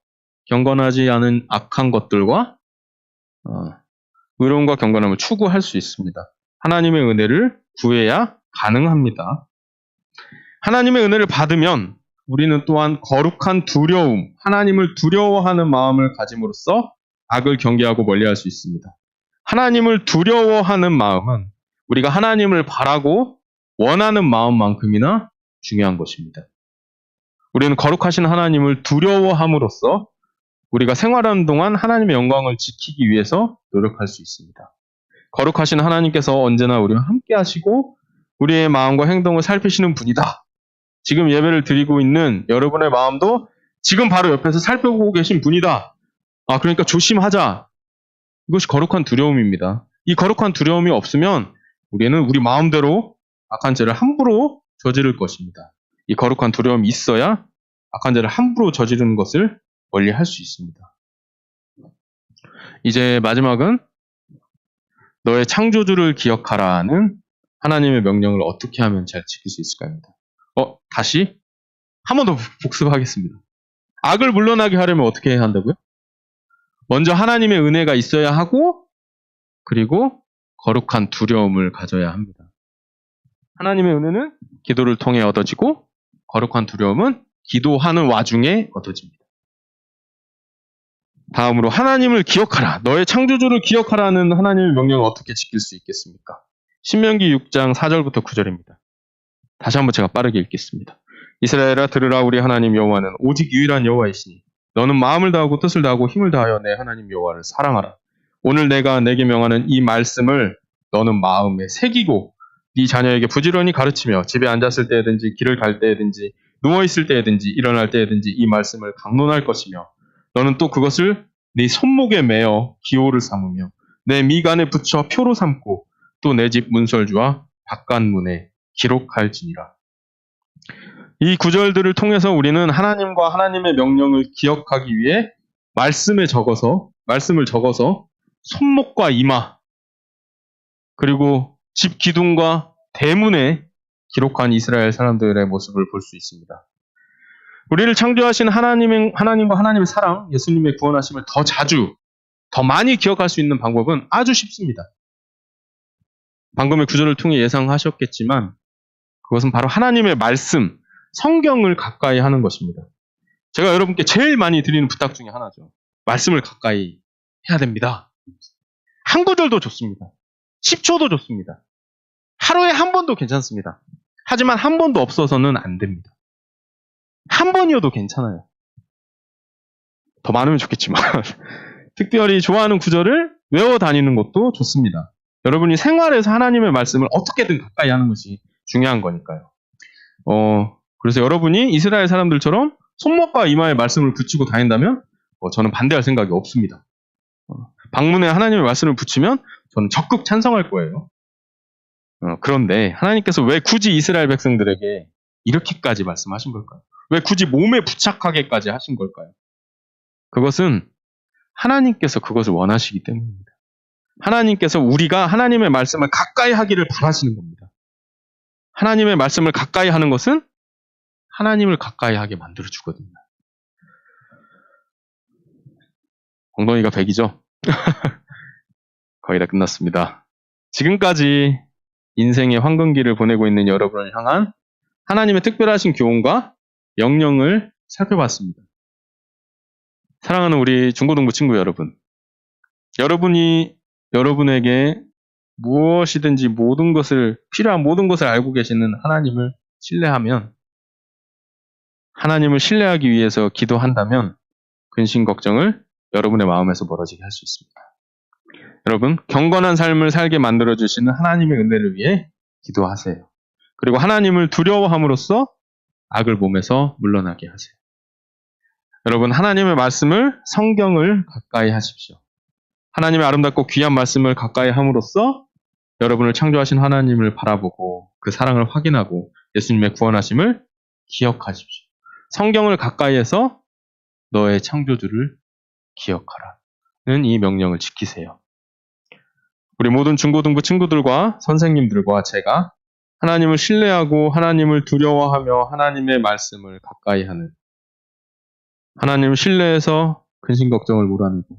경건하지 않은 악한 것들과 의로움과 경건함을 추구할 수 있습니다. 하나님의 은혜를 구해야 가능합니다. 하나님의 은혜를 받으면 우리는 또한 거룩한 두려움, 하나님을 두려워하는 마음을 가짐으로써 악을 경계하고 멀리할 수 있습니다. 하나님을 두려워하는 마음은 우리가 하나님을 바라고 원하는 마음만큼이나 중요한 것입니다. 우리는 거룩하신 하나님을 두려워함으로써 우리가 생활하는 동안 하나님의 영광을 지키기 위해서 노력할 수 있습니다. 거룩하신 하나님께서 언제나 우리와 함께 하시고 우리의 마음과 행동을 살피시는 분이다. 지금 예배를 드리고 있는 여러분의 마음도 지금 바로 옆에서 살펴보고 계신 분이다. 그러니까 조심하자. 이것이 거룩한 두려움입니다. 이 거룩한 두려움이 없으면 우리는 우리 마음대로 악한 죄를 함부로 저지를 것입니다. 이 거룩한 두려움이 있어야 악한 죄를 함부로 저지르는 것을 멀리할 수 있습니다. 이제 마지막은 너의 창조주를 기억하라는 하나님의 명령을 어떻게 하면 잘 지킬 수 있을까입니다. 다시 한 번 더 복습하겠습니다. 악을 물러나게 하려면 어떻게 해야 한다고요? 먼저 하나님의 은혜가 있어야 하고 그리고 거룩한 두려움을 가져야 합니다. 하나님의 은혜는 기도를 통해 얻어지고 거룩한 두려움은 기도하는 와중에 얻어집니다. 다음으로 하나님을 기억하라. 너의 창조주를 기억하라는 하나님의 명령을 어떻게 지킬 수 있겠습니까? 신명기 6장 4절부터 9절입니다. 다시 한번 제가 빠르게 읽겠습니다. 이스라엘아 들으라. 우리 하나님 여호와는 오직 유일한 여호와이시니 너는 마음을 다하고 뜻을 다하고 힘을 다하여 내 하나님 여호와를 사랑하라. 오늘 내가 내게 명하는 이 말씀을 너는 마음에 새기고 네 자녀에게 부지런히 가르치며 집에 앉았을 때든지 길을 갈 때든지 누워있을 때든지 일어날 때든지 이 말씀을 강론할 것이며 너는 또 그것을 네 손목에 매어 기호를 삼으며 내 미간에 붙여 표로 삼고 또 내 집 문설주와 바깥문에 기록할지니라. 이 구절들을 통해서 우리는 하나님과 하나님의 명령을 기억하기 위해 말씀을 적어서 손목과 이마 그리고 집 기둥과 대문에 기록한 이스라엘 사람들의 모습을 볼 수 있습니다. 우리를 창조하신 하나님과 하나님의 사랑, 예수님의 구원하심을 더 자주, 더 많이 기억할 수 있는 방법은 아주 쉽습니다. 방금의 구절을 통해 예상하셨겠지만 그것은 바로 하나님의 말씀, 성경을 가까이 하는 것입니다. 제가 여러분께 제일 많이 드리는 부탁 중에 하나죠. 말씀을 가까이 해야 됩니다. 한 구절도 좋습니다. 10초도 좋습니다. 하루에 한 번도 괜찮습니다. 하지만 한 번도 없어서는 안 됩니다. 한 번이어도 괜찮아요. 더 많으면 좋겠지만 특별히 좋아하는 구절을 외워 다니는 것도 좋습니다. 여러분이 생활에서 하나님의 말씀을 어떻게든 가까이 하는 것이 중요한 거니까요. 그래서 여러분이 이스라엘 사람들처럼 손목과 이마에 말씀을 붙이고 다닌다면 저는 반대할 생각이 없습니다. 방문에 하나님의 말씀을 붙이면 저는 적극 찬성할 거예요. 그런데 하나님께서 왜 굳이 이스라엘 백성들에게 이렇게까지 말씀하신 걸까요? 왜 굳이 몸에 부착하게까지 하신 걸까요? 그것은 하나님께서 그것을 원하시기 때문입니다. 하나님께서 우리가 하나님의 말씀을 가까이 하기를 바라시는 겁니다. 하나님의 말씀을 가까이 하는 것은 하나님을 가까이 하게 만들어주거든요. 엉덩이가 100이죠? 거의 다 끝났습니다. 지금까지 인생의 황금기를 보내고 있는 여러분을 향한 하나님의 특별하신 교훈과 명령을 살펴봤습니다. 사랑하는 우리 중고등부 친구 여러분, 여러분이 여러분에게 무엇이든지 필요한 모든 것을 알고 계시는 하나님을 신뢰하면, 하나님을 신뢰하기 위해서 기도한다면 근심 걱정을 여러분의 마음에서 멀어지게 할 수 있습니다. 여러분, 경건한 삶을 살게 만들어주시는 하나님의 은혜를 위해 기도하세요. 그리고 하나님을 두려워함으로써 악을 몸에서 물러나게 하세요. 여러분, 하나님의 말씀을, 성경을 가까이 하십시오. 하나님의 아름답고 귀한 말씀을 가까이 함으로써 여러분을 창조하신 하나님을 바라보고 그 사랑을 확인하고 예수님의 구원하심을 기억하십시오. 성경을 가까이해서 너의 창조주를 기억하라는 이 명령을 지키세요. 우리 모든 중고등부 친구들과 선생님들과 제가 하나님을 신뢰하고 하나님을 두려워하며 하나님의 말씀을 가까이 하는, 하나님을 신뢰해서 근심 걱정을 몰아내고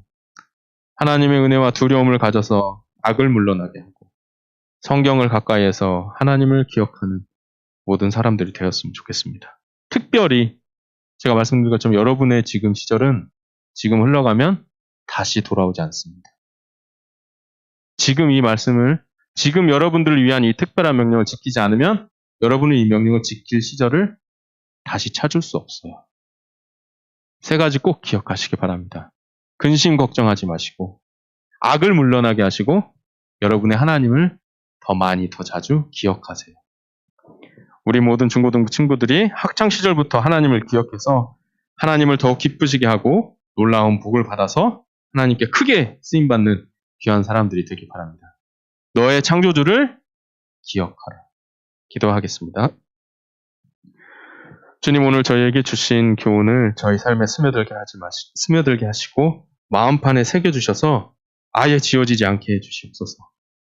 하나님의 은혜와 두려움을 가져서 악을 물러나게 하고 성경을 가까이해서 하나님을 기억하는 모든 사람들이 되었으면 좋겠습니다. 특별히 제가 말씀드린 것처럼 여러분의 지금 시절은 지금 흘러가면 다시 돌아오지 않습니다. 지금 이 말씀을, 지금 여러분들을 위한 이 특별한 명령을 지키지 않으면 여러분은 이 명령을 지킬 시절을 다시 찾을 수 없어요. 세 가지 꼭 기억하시기 바랍니다. 근심 걱정하지 마시고 악을 물러나게 하시고 여러분의 하나님을 더 많이 더 자주 기억하세요. 우리 모든 중고등부 친구들이 학창시절부터 하나님을 기억해서 하나님을 더욱 기쁘시게 하고 놀라운 복을 받아서 하나님께 크게 쓰임받는 귀한 사람들이 되기 바랍니다. 너의 창조주를 기억하라. 기도하겠습니다. 주님, 오늘 저희에게 주신 교훈을 저희 삶에 스며들게 하시고 마음판에 새겨주셔서 아예 지워지지 않게 해주시옵소서.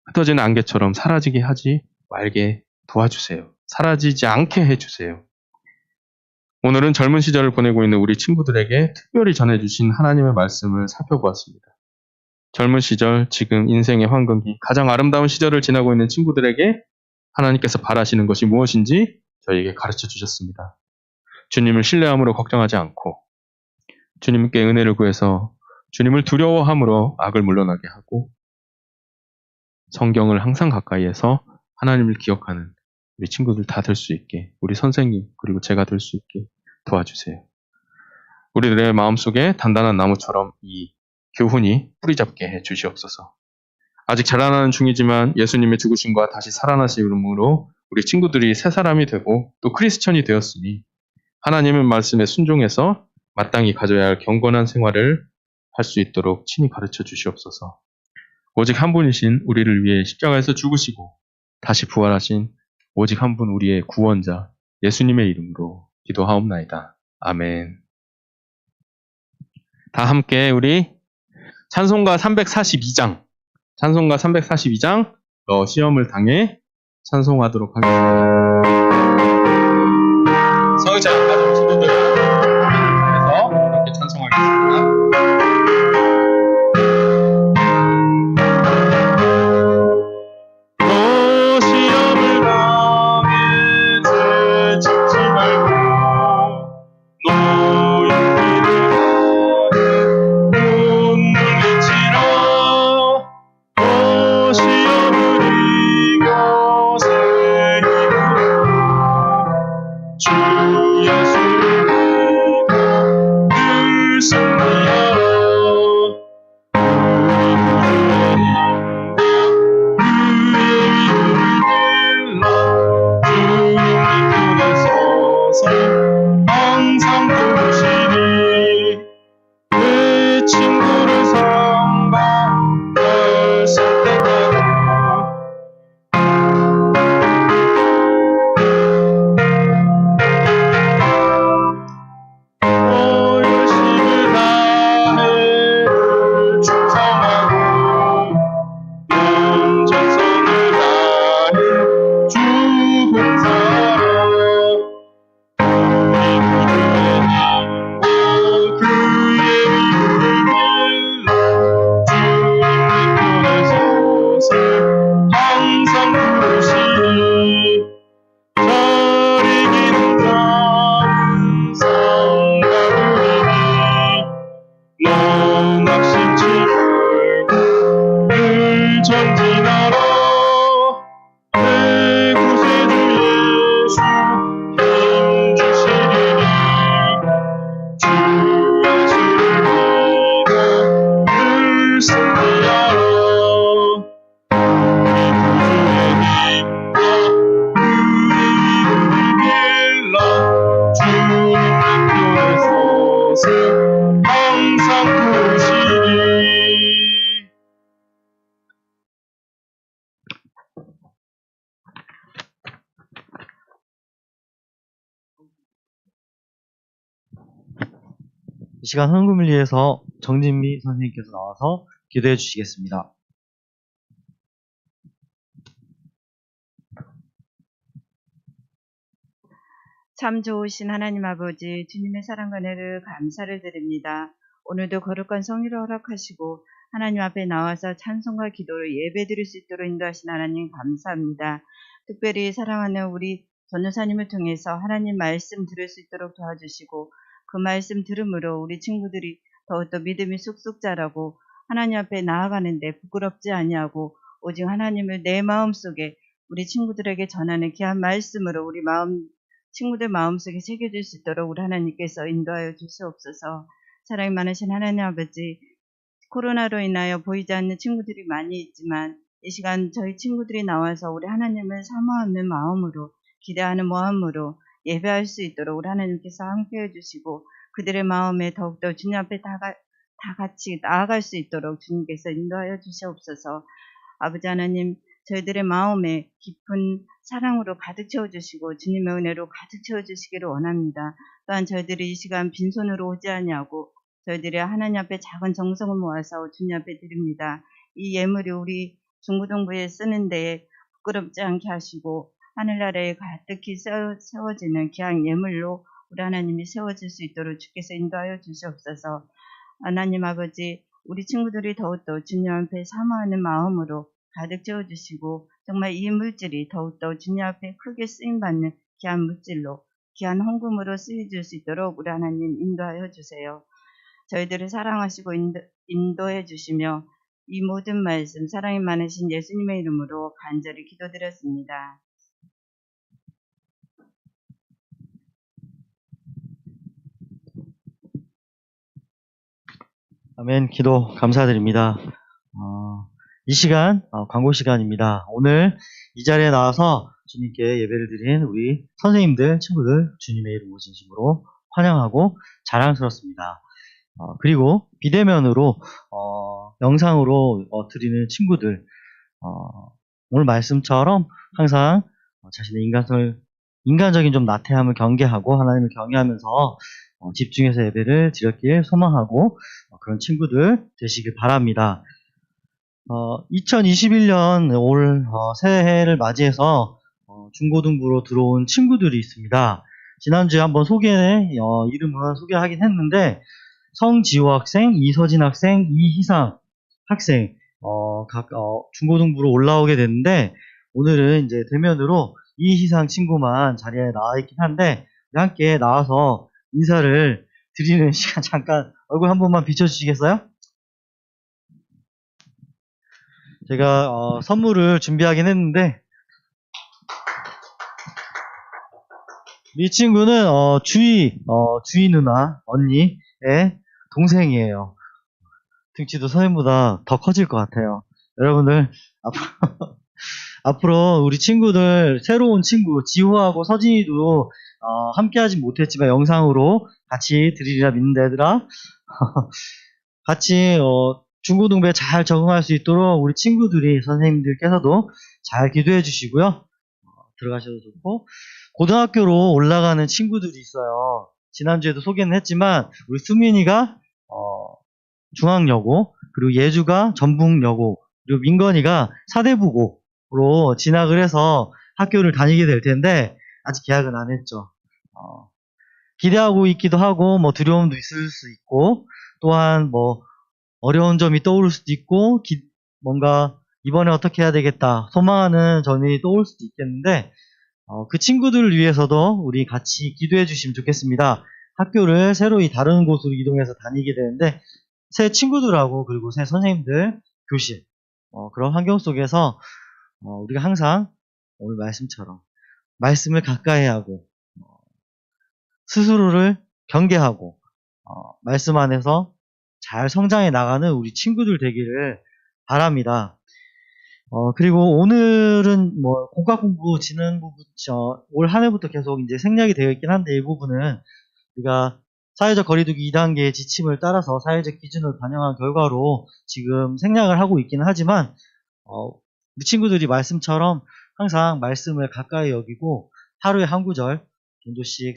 흩어지는 안개처럼 사라지게 하지 말게 도와주세요. 사라지지 않게 해주세요. 오늘은 젊은 시절을 보내고 있는 우리 친구들에게 특별히 전해주신 하나님의 말씀을 살펴보았습니다. 젊은 시절, 지금 인생의 황금기, 가장 아름다운 시절을 지나고 있는 친구들에게 하나님께서 바라시는 것이 무엇인지 저희에게 가르쳐 주셨습니다. 주님을 신뢰함으로 걱정하지 않고 주님께 은혜를 구해서 주님을 두려워함으로 악을 물러나게 하고 성경을 항상 가까이에서 하나님을 기억하는 우리 친구들 다 될 수 있게, 우리 선생님 그리고 제가 될 수 있게 도와주세요. 우리들의 마음속에 단단한 나무처럼 이 교훈이 뿌리 잡게 해 주시옵소서. 아직 자라나는 중이지만 예수님의 죽으심과 다시 살아나심으로 우리 친구들이 새 사람이 되고 또 크리스천이 되었으니 하나님의 말씀에 순종해서 마땅히 가져야 할 경건한 생활을 할 수 있도록 친히 가르쳐 주시옵소서. 오직 한 분이신 우리를 위해 십자가에서 죽으시고 다시 부활하신 오직 한 분 우리의 구원자 예수님의 이름으로 기도하옵나이다. 아멘. 다 함께 우리 찬송가 342장 너 시험을 당해 찬송하도록 하겠습니다. 성의자 가정 친구들 그래서 함께 찬송하겠습니다. 이 시간 헌금을 위해서 정진미 선생님께서 나와서 기도해 주시겠습니다. 참 좋으신 하나님 아버지, 주님의 사랑과 은혜를 감사를 드립니다. 오늘도 거룩한 성의를 허락하시고 하나님 앞에 나와서 찬송과 기도를 예배드릴 수 있도록 인도하신 하나님 감사합니다. 특별히 사랑하는 우리 전도사님을 통해서 하나님 말씀 들을 수 있도록 도와주시고 그 말씀 들음으로 우리 친구들이 더욱더 믿음이 쑥쑥 자라고 하나님 앞에 나아가는데 부끄럽지 아니하고 오직 하나님을 내 마음속에 우리 친구들에게 전하는 귀한 말씀으로 우리 친구들 마음속에 새겨질 수 있도록 우리 하나님께서 인도하여 주시옵소서. 사랑이 많으신 하나님 아버지, 코로나로 인하여 보이지 않는 친구들이 많이 있지만 이 시간 저희 친구들이 나와서 우리 하나님을 사모하는 마음으로 기대하는 마음으로 예배할 수 있도록 우리 하나님께서 함께해 주시고 그들의 마음에 더욱더 주님 앞에 다 같이 나아갈 수 있도록 주님께서 인도하여 주시옵소서. 아버지 하나님, 저희들의 마음에 깊은 사랑으로 가득 채워주시고 주님의 은혜로 가득 채워주시기를 원합니다. 또한 저희들이 이 시간 빈손으로 오지 아니하고 저희들이 하나님 앞에 작은 정성을 모아서 주님 앞에 드립니다. 이 예물이 우리 중고등부에 쓰는 데에 부끄럽지 않게 하시고 하늘나라에 가득히 세워지는 귀한 예물로 우리 하나님이 세워질 수 있도록 주께서 인도하여 주시옵소서. 하나님 아버지, 우리 친구들이 더욱더 주님 앞에 사모하는 마음으로 가득 채워주시고 정말 이 물질이 더욱더 주님 앞에 크게 쓰임받는 귀한 물질로 귀한 헌금으로 쓰여질 수 있도록 우리 하나님 인도하여 주세요. 저희들을 사랑하시고 인도해 주시며 이 모든 말씀 사랑이 많으신 예수님의 이름으로 간절히 기도드렸습니다. 아멘. 기도 감사드립니다. 이 시간 광고 시간입니다. 오늘 이 자리에 나와서 주님께 예배를 드린 우리 선생님들, 친구들 주님의 이름으로 진심으로 환영하고 자랑스럽습니다. 그리고 비대면으로 영상으로 드리는 친구들, 오늘 말씀처럼 항상 자신의 인간적인 좀 나태함을 경계하고 하나님을 경외하면서 집중해서 예배를 드렸길 소망하고 그런 친구들 되시길 바랍니다. 2021년 올 새해를 맞이해서 중고등부로 들어온 친구들이 있습니다. 지난주에 한번 이름은 소개하긴 했는데 성지호 학생, 이서진 학생, 이희상 학생 각 중고등부로 올라오게 됐는데 오늘은 이제 대면으로 이희상 친구만 자리에 나와 있긴 한데 함께 나와서 인사를 드리는 시간 잠깐 얼굴 한 번만 비춰주시겠어요? 제가 선물을 준비하긴 했는데 이 친구는 주희 누나 언니의 동생이에요. 등치도 선생님보다 더 커질 것 같아요. 여러분들 앞으로 우리 친구들 새로운 친구 지호하고 서진이도 함께 하진 못했지만 영상으로 같이 드리리라 믿는다 얘들아. 같이 중고등부에 잘 적응할 수 있도록 우리 친구들이 선생님들께서도 잘 기도해 주시고요. 들어가셔도 좋고 고등학교로 올라가는 친구들이 있어요. 지난주에도 소개는 했지만 우리 수민이가 중앙여고 그리고 예주가 전북여고 그리고 민건이가 사대부고로 진학을 해서 학교를 다니게 될 텐데 아직 계약은 안 했죠. 기대하고 있기도 하고 뭐 두려움도 있을 수 있고 또한 뭐 어려운 점이 떠오를 수도 있고 뭔가 이번에 어떻게 해야 되겠다 소망하는 점이 떠올 수도 있겠는데 그 친구들을 위해서도 우리 같이 기도해 주시면 좋겠습니다. 학교를 새로이 다른 곳으로 이동해서 다니게 되는데 새 친구들하고 그리고 새 선생님들 교실 그런 환경 속에서 우리가 항상 오늘 말씀처럼 말씀을 가까이 하고 스스로를 경계하고 말씀 안에서 잘 성장해 나가는 우리 친구들 되기를 바랍니다. 그리고 오늘은 뭐 공과공부 진흥부 올 한 해부터 계속 이제 생략이 되어 있긴 한데 이 부분은 우리가 사회적 거리두기 2단계의 지침을 따라서 사회적 기준을 반영한 결과로 지금 생략을 하고 있기는 하지만 우리 친구들이 말씀처럼 항상 말씀을 가까이 여기고 하루에 한 구절 정도씩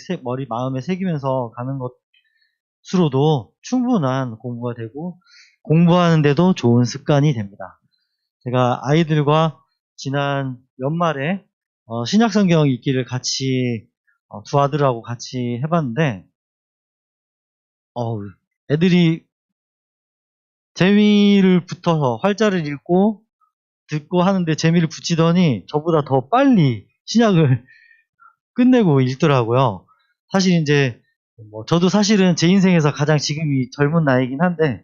마음에 새기면서 가는 것 것으로도 충분한 공부가 되고 공부하는데도 좋은 습관이 됩니다. 제가 아이들과 지난 연말에 신약성경 읽기를 같이 두 아들하고 같이 해봤는데 애들이 재미를 붙어서 활자를 읽고 듣고 하는데 재미를 붙이더니 저보다 더 빨리 신약을 끝내고 읽더라고요. 사실 이제 저도 사실은 제 인생에서 가장 지금이 젊은 나이긴 한데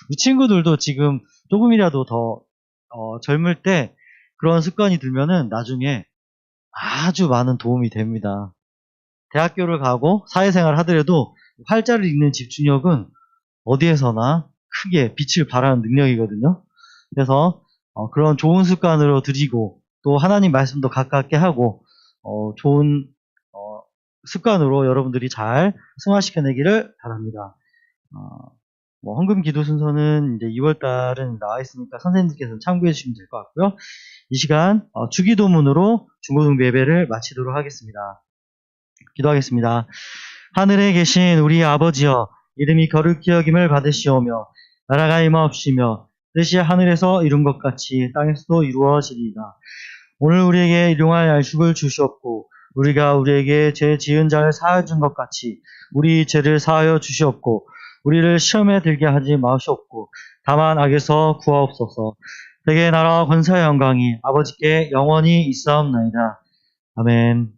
우리 친구들도 지금 조금이라도 더 젊을 때 그런 습관이 들면은 나중에 아주 많은 도움이 됩니다. 대학교를 가고 사회생활을 하더라도 활자를 읽는 집중력은 어디에서나 크게 빛을 발하는 능력이거든요. 그래서 그런 좋은 습관으로 들이고 또 하나님 말씀도 가깝게 하고 좋은 습관으로 여러분들이 잘 승화시켜내기를 바랍니다. 헌금 기도 순서는 이제 2월 달은 나와 있으니까 선생님께서 참고해 주시면 될 것 같고요. 이 시간 주기도문으로 중고등부 예배를 마치도록 하겠습니다. 기도하겠습니다. 하늘에 계신 우리 아버지여, 이름이 거룩히 여김을 받으시오며 나라가 임하옵시며 뜻이 하늘에서 이룬 것 같이 땅에서도 이루어지리이다. 오늘 우리에게 일용할 양식을 주시옵고 우리가 우리에게 죄 지은 자를 사하여 준 것 같이 우리 죄를 사하여 주시옵고 우리를 시험에 들게 하지 마시옵고 다만 악에서 구하옵소서. 대개 나라와 권세와 영광이 아버지께 영원히 있사옵나이다. 아멘.